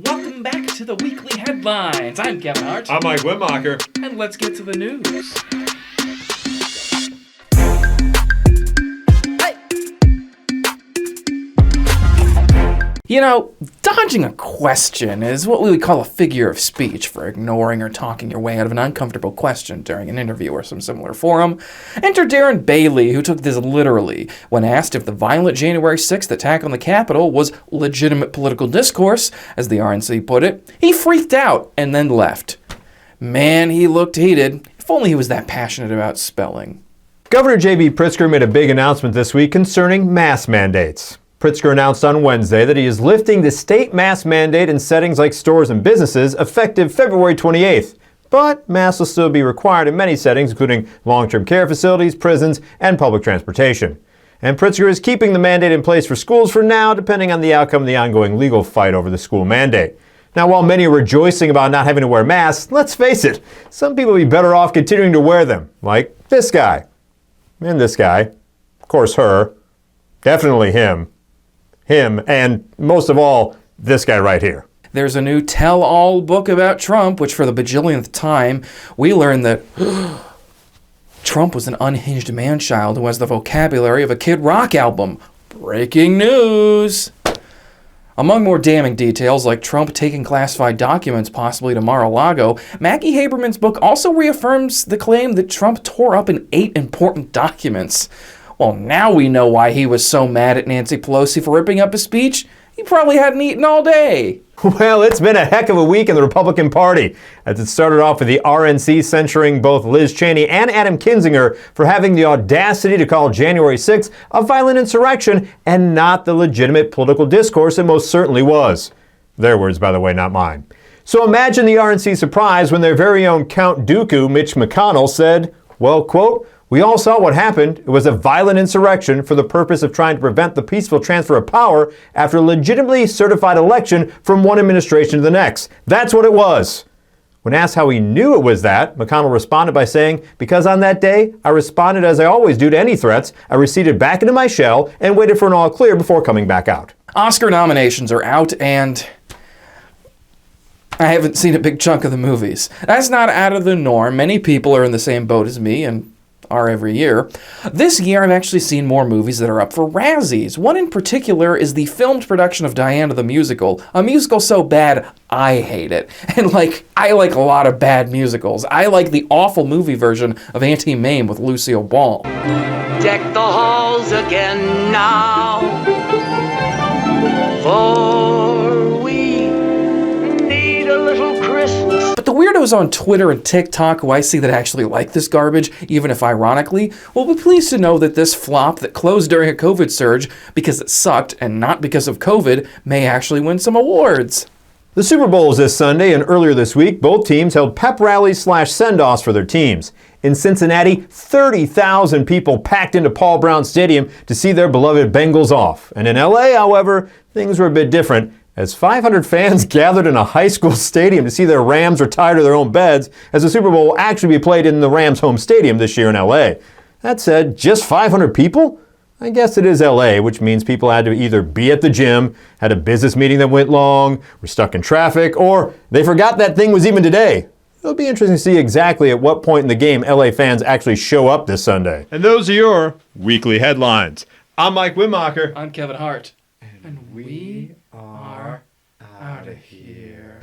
Welcome back to the weekly headlines. I'm Kevin Hart. I'm Mike Whitmacher. And let's get to the news. You know, dodging a question is what we would call a figure of speech for ignoring or talking your way out of an uncomfortable question during an interview or some similar forum. Enter Darren Bailey, who took this literally when asked if the violent January 6th attack on the Capitol was legitimate political discourse, as the RNC put it. He freaked out and then left. Man, he looked heated. If only he was that passionate about spelling. Governor Gov Pritzker made a big announcement this week concerning mask mandates. Pritzker announced on Wednesday that he is lifting the state mask mandate in settings like stores and businesses effective February 28th. But masks will still be required in many settings, including long-term care facilities, prisons, and public transportation. And Pritzker is keeping the mandate in place for schools for now, depending on the outcome of the ongoing legal fight over the school mandate. Now, while many are rejoicing about not having to wear masks, let's face it, some people will be better off continuing to wear them, like this guy. And this guy. Of course, her. Definitely him. Him, and most of all, this guy right here. There's a new tell-all book about Trump, which for the bajillionth time, we learned that Trump was an unhinged man-child who has the vocabulary of a Kid Rock album. Breaking news! Among more damning details, like Trump taking classified documents possibly to Mar-a-Lago, Maggie Haberman's book also reaffirms the claim that Trump tore up 8 important documents. Well, now we know why he was so mad at Nancy Pelosi for ripping up his speech. He probably hadn't eaten all day. Well, it's been a heck of a week in the Republican Party, as it started off with the RNC censuring both Liz Cheney and Adam Kinzinger for having the audacity to call January 6th a violent insurrection and not the legitimate political discourse it most certainly was. Their words, by the way, not mine. So imagine the RNC surprise when their very own Count Dooku, Mitch McConnell, said, well, quote, "We all saw what happened. It was a violent insurrection for the purpose of trying to prevent the peaceful transfer of power after a legitimately certified election from one administration to the next. That's what it was." When asked how he knew it was that, McConnell responded by saying, "Because on that day, I responded as I always do to any threats. I receded back into my shell and waited for an all clear before coming back out." Oscar nominations are out, and I haven't seen a big chunk of the movies. That's not out of the norm. Many people are in the same boat as me, and are every year. This year, I've actually seen more movies that are up for Razzies. One in particular is the filmed production of Diana the Musical, a musical so bad I hate it. And I like a lot of bad musicals. I like the awful movie version of Auntie Mame with Lucille Ball. Deck the halls again now, for we need a little Christmas. But the weirdos on Twitter and TikTok who I see that actually like this garbage, even if ironically, will be pleased to know that this flop that closed during a COVID surge because it sucked and not because of COVID may actually win some awards. The Super Bowl is this Sunday, and earlier this week, both teams held pep rallies / send-offs for their teams. In Cincinnati, 30,000 people packed into Paul Brown Stadium to see their beloved Bengals off. And in LA, however, things were a bit different, as 500 fans gathered in a high school stadium to see their Rams retire to their own beds, as the Super Bowl will actually be played in the Rams' home stadium this year in LA. That said, just 500 people? I guess it is LA, which means people had to either be at the gym, had a business meeting that went long, were stuck in traffic, or they forgot that thing was even today. It'll be interesting to see exactly at what point in the game LA fans actually show up this Sunday. And those are your weekly headlines. I'm Mike Whitmacher. I'm Kevin Hart. And we are out of here.